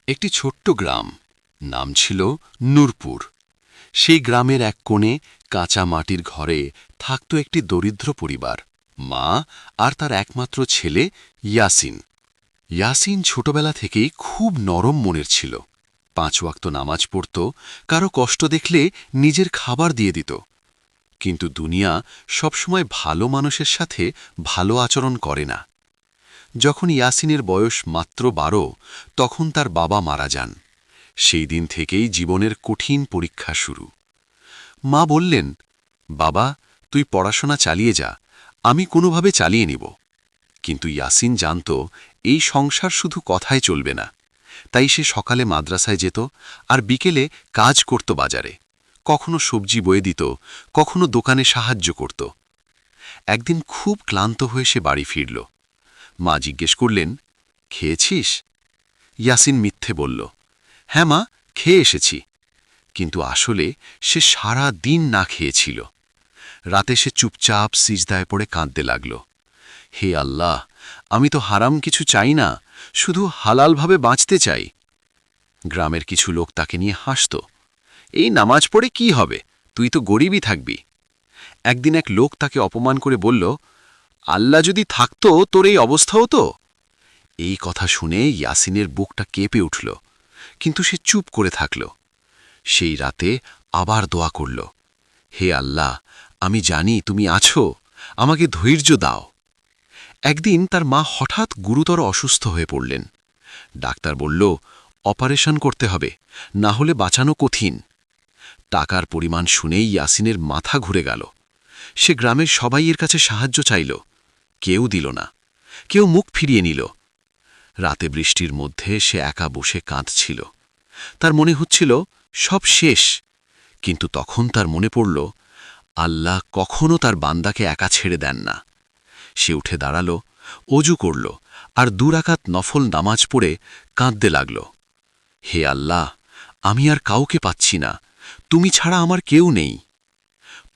একটি ছোট্ট গ্রাম, নাম ছিল নূরপুর। সেই গ্রামের এক কোণে কাঁচা মাটির ঘরে থাকত একটি দরিদ্র পরিবার, মা আর তার একমাত্র ছেলে ইয়াসিন। ইয়াসিন ছোটবেলা থেকেই খুব নরম মনের ছিল। 5 ওয়াক্ত নামাজ পড়ত, কারো কষ্ট দেখলে নিজের খাবার দিয়ে দিত। কিন্তু দুনিয়া সবসময় ভালো মানুষের সাথে ভালো আচরণ করে না। যখন ইয়াসিনের বয়স মাত্র 12, তখন তার বাবা মারা যান। সেই দিন থেকেই জীবনের কঠিন পরীক্ষা শুরু। মা বললেন, বাবা, তুই পড়াশোনা চালিয়ে যা, আমি কোনোভাবে চালিয়ে নিব। কিন্তু ইয়াসিন জানত এই সংসার শুধু কথায় চলবে না। তাই সে সকালে মাদ্রাসায় যেত আর বিকেলে কাজ করত বাজারে। কখনো সবজি বয়ে দিত, কখনো দোকানে সাহায্য করত। একদিন খুব ক্লান্ত হয়ে সে বাড়ি ফিরল। মা জিজ্ঞেস করলেন, খেয়েছিস? ইয়াসিন মিথ্যে বলল, হ্যাঁ মা, খেয়ে এসেছি। কিন্তু আসলে সে সারা দিন না খেয়েছিল। রাতে সে চুপচাপ সিজদায় পড়ে কাঁদতে লাগল। হে আল্লাহ, আমি তো হারাম কিছু চাই না, শুধু হালালভাবে বাঁচতে চাই। গ্রামের কিছু লোক তাকে নিয়ে হাসত। এই নামাজ পড়ে কি হবে, তুই তো গরিবই থাকবি। একদিন এক লোক তাকে অপমান করে বলল, আল্লাহ যদি থাকতো তোর এই অবস্থা হতো? এই কথা শুনে ইয়াসিনের বুকটা কেঁপে উঠল, কিন্তু সে চুপ করে থাকল। সেই রাতে আবার দোয়া করল, হে আল্লাহ, আমি জানি তুমি আছো, আমাকে ধৈর্য দাও। একদিন তার মা হঠাৎ গুরুতর অসুস্থ হয়ে পড়লেন। ডাক্তার বলল, অপারেশন করতে হবে, না হলে বাঁচানো কঠিন। টাকার পরিমাণ শুনেই ইয়াসিনের মাথা ঘুরে গেল। সে গ্রামের সবাইয়ের কাছে সাহায্য চাইল, কেউ দিল না। কেউ মুখ ফিরিয়ে নিল। রাতে বৃষ্টির মধ্যে সে একা বসে কাঁদছিল। তার মনে হচ্ছিল সব শেষ। কিন্তু তখন তার মনে পড়ল, আল্লাহ কখনো তার বান্দাকে একা ছেড়ে দেন না। সে উঠে দাঁড়াল, অজু করল আর 2 রাকাত নফল নামাজ পড়ে কাঁদতে লাগল। হে আল্লাহ, আমি আর কাউকে পাচ্ছি না, তুমি ছাড়া আমার কেউ নেই।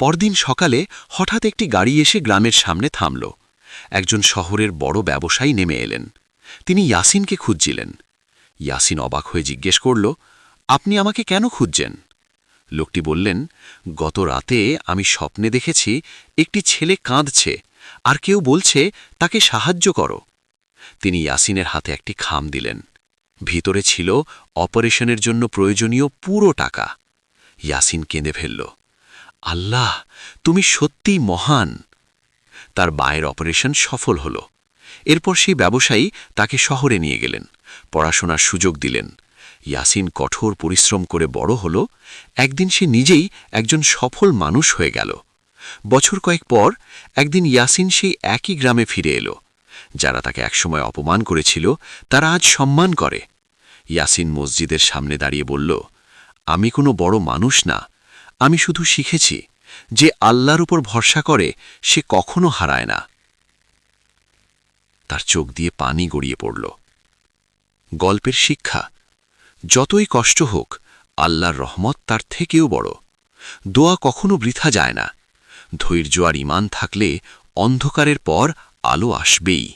পরদিন সকালে হঠাৎ একটি গাড়ি এসে গ্রামের সামনে থামল। একজন শহরের বড় ব্যবসায়ী নেমে এলেন। তিনি ইয়াসিনকে খুঁজছিলেন। ইয়াসিন অবাক হয়ে জিজ্ঞেস করল, আপনি আমাকে কেন খুঁজছেন? লোকটি বললেন, গত রাতে আমি স্বপ্নে দেখেছি একটি ছেলে কাঁদছে আর কেউ বলছে তাকে সাহায্য করো। তিনি ইয়াসিনের হাতে একটি খাম দিলেন। ভিতরে ছিল অপারেশনের জন্য প্রয়োজনীয় পুরো টাকা। ইয়াসিন কেঁদে ফেলল, আল্লাহ, তুমি সত্যিই মহান। তার বায়ের অপারেশন সফল হল। এরপর সেই ব্যবসায়ী তাকে শহরে নিয়ে গেলেন, পড়াশোনার সুযোগ দিলেন। ইয়াসিন কঠোর পরিশ্রম করে বড় হল। একদিন সে নিজেই একজন সফল মানুষ হয়ে গেল। বছর কয়েক পর একদিন ইয়াসিন সেই একই গ্রামে ফিরে এলো। যারা তাকে একসময় অপমান করেছিল তারা আজ সম্মান করে। ইয়াসিন মসজিদের সামনে দাঁড়িয়ে বলল, আমি কোনো বড় মানুষ না, আমি শুধু শিখেছি যে আল্লাহর উপর ভরসা করে সে কখনো হারায় না। তার চোখ দিয়ে পানি গড়িয়ে পড়ল। গল্পের শিক্ষা, যতই কষ্ট হোক, আল্লাহর রহমত তার থেকেও বড়। দোয়া কখনো বৃথা যায় না। ধৈর্য আর ঈমান থাকলে অন্ধকারের পর আলো আসবেই।